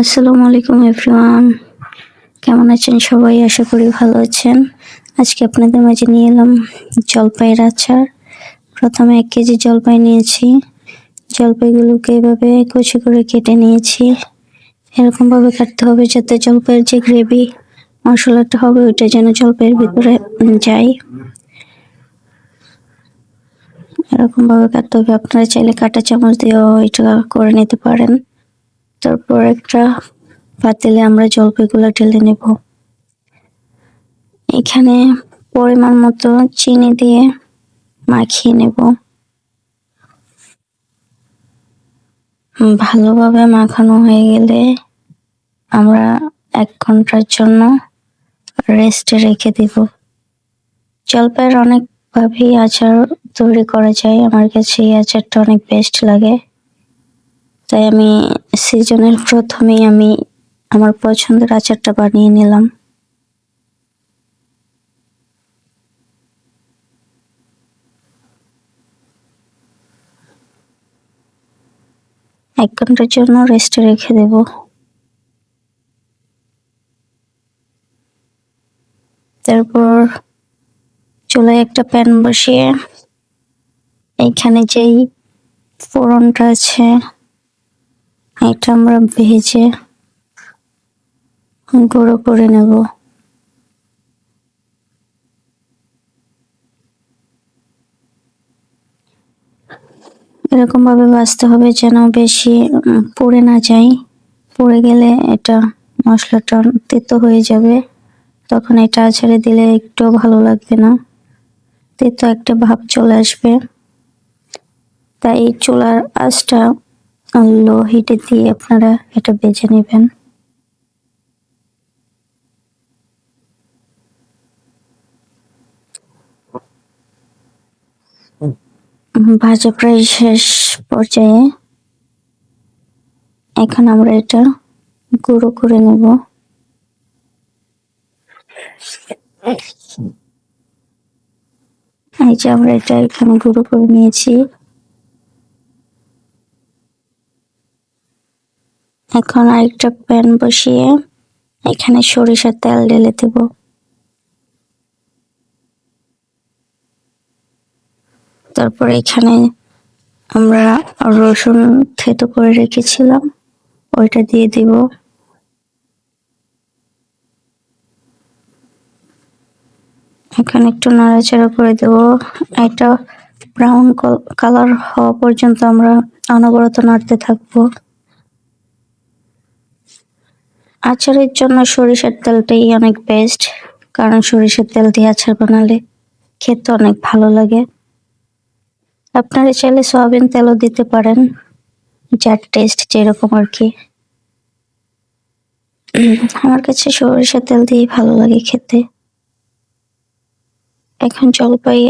আসসালামু আলাইকুম এভরিওয়ান, কেমন আছেন সবাই? আশা করি ভালো আছেন। আজকে আপনাদের মাঝে নিয়ে এলাম জলপাইয়ের আচার। প্রথমে 1 কেজি জলপাই নিয়েছি। জলপাইগুলোকে এভাবে কুচি করে কেটে নিয়েছি। এরকম ভাবে কাটতে হবে যাতে জলপাইয়ের যে গ্রেভি মশলাটা হবে ওইটা যেন জলপাইয়ের ভিতরে যায়। এরকম ভাবে কাটতে হবে। আপনারা চাইলে কাঁটা চামচ দিয়েও এটা করে নিতে পারেন। তারপর একটা পাতিলে আমরা জলপাইগুলো ঢেলে নেব। এখানে পরিমাণ মতো চিনি দিয়ে মাখিয়ে নেব। ভালোভাবে মাখানো হয়ে গেলে আমরা 1 ঘন্টার জন্য রেস্টে রেখে দেব। জলপাইয়ের অনেক ভাবেই আচার তৈরি করা যায়। আমার কাছে এই আচারটা অনেক বেস্ট লাগে, তাই আমি সিজনের প্রথমেই আমার পছন্দের আচারটা বানিয়ে নিলাম। এক ঘন্টার জন্য রেস্টে রেখে দেব। তারপর চুলায় একটা প্যান বসিয়ে এইখানে যেই ফোড়নটা আছে এটা আমরা ভেজে গুঁড়ো করে নেব। এরকম ভাবে ভাজতে হবে যেন বেশি পুড়ে না যায়। পুড়ে গেলে এটা মশলাটা তেতো হয়ে যাবে, তখন এটা আচারে দিলে একটু ভালো লাগবে না, তেতো একটা ভাব চলে আসবে। তাই চুলার আঁচটা লো হিটে দিয়ে আপনারা এটা ভেজে নেবেন। ভাজা প্রায় শেষ পর্যায়ে। এখন আমরা এটা গুঁড়ো করে নেব। এই যে আমরা এটা এখানে গুঁড়ো করে নিয়েছি। এখন আরেকটা প্যান বসিয়ে এখানে সরিষার তেল ঢেলে দেব। তারপর এখানে আমরা রসুন থেতো করে রেখেছিলাম ওইটা দিয়ে দিব। এখানে একটু নাড়াচাড়া করে দেব। এটা ব্রাউন কালার হওয়া পর্যন্ত আমরা অনবরত নাড়তে থাকবো। আচারের জন্য সরিষার তেলটাই অনেক বেস্ট, কারণ সরিষার তেল দিয়ে আচার বানালে খেতে অনেক ভালো লাগে। আপনারা চাইলে সয়াবিন তেলও দিতে পারেন, যার টেস্ট যেরকম আর কি। আমার কাছে সরিষার তেল দিয়েই ভালো লাগে খেতে। এখন জলপাই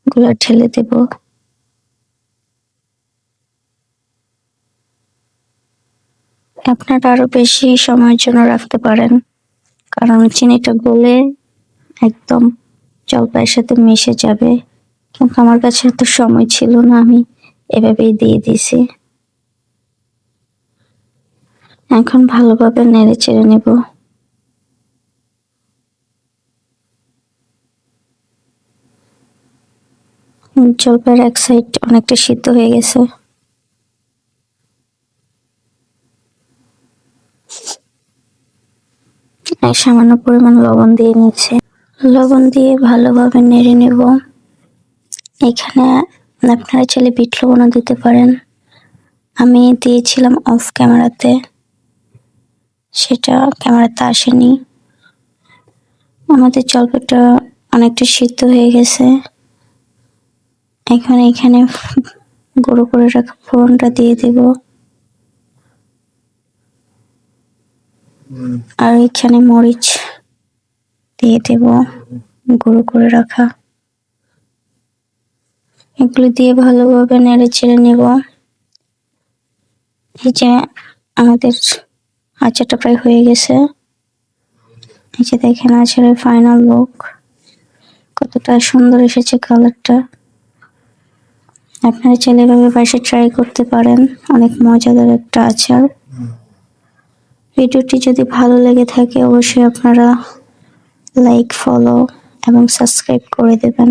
গুলা ঢেলে দেব। আপনারা আরো বেশি সময়ের জন্য রাখতে পারেন, কারণ চিনিটা গলে একদম জলপাইয়ের সাথে মিশে যাবে, কিন্তু আমার কাছে এত সময় ছিল না, আমি এভাবেই দিয়ে দিছি। এখন ভালোভাবে নেড়ে চেড়ে নেব। জলপাইয়ের এক সাইড অনেকটা সিদ্ধ হয়ে গেছে। সামান্য পরিমাণ লবণ দিয়ে নিচ্ছে। লবণ দিয়ে ভালোভাবে নেড়ে নেব। এখানে আপনারা চাইলে বিট লবণও দিতে পারেন, আমি দিয়েছিলাম অফ ক্যামেরাতে, সেটা ক্যামেরাতে আসেনি। আমাদের জলপাইটা অনেকটা সিদ্ধ হয়ে গেছে। এখন এখানে গুঁড়ো করে রাখা ফোড়নটা দিয়ে দেব। আর এখানে মরিচ দিয়ে দেব গুঁড়ো করে রাখা। এগুলো দিয়ে ভালোভাবে নেড়ে চেড়ে নেব। এই যে আমাদের আচারটা প্রায় হয়ে গেছে। এই যে দেখেন আচারের ফাইনাল লুক কতটা সুন্দর এসেছে কালারটা। আপনারা চাইলে এভাবে বাসায় ট্রাই করতে পারেন, অনেক মজাদার একটা আচার। ভিডিওটি যদি ভালো লেগে থাকে অবশ্যই আপনারা লাইক, ফলো এবং সাবস্ক্রাইব করে দেবেন।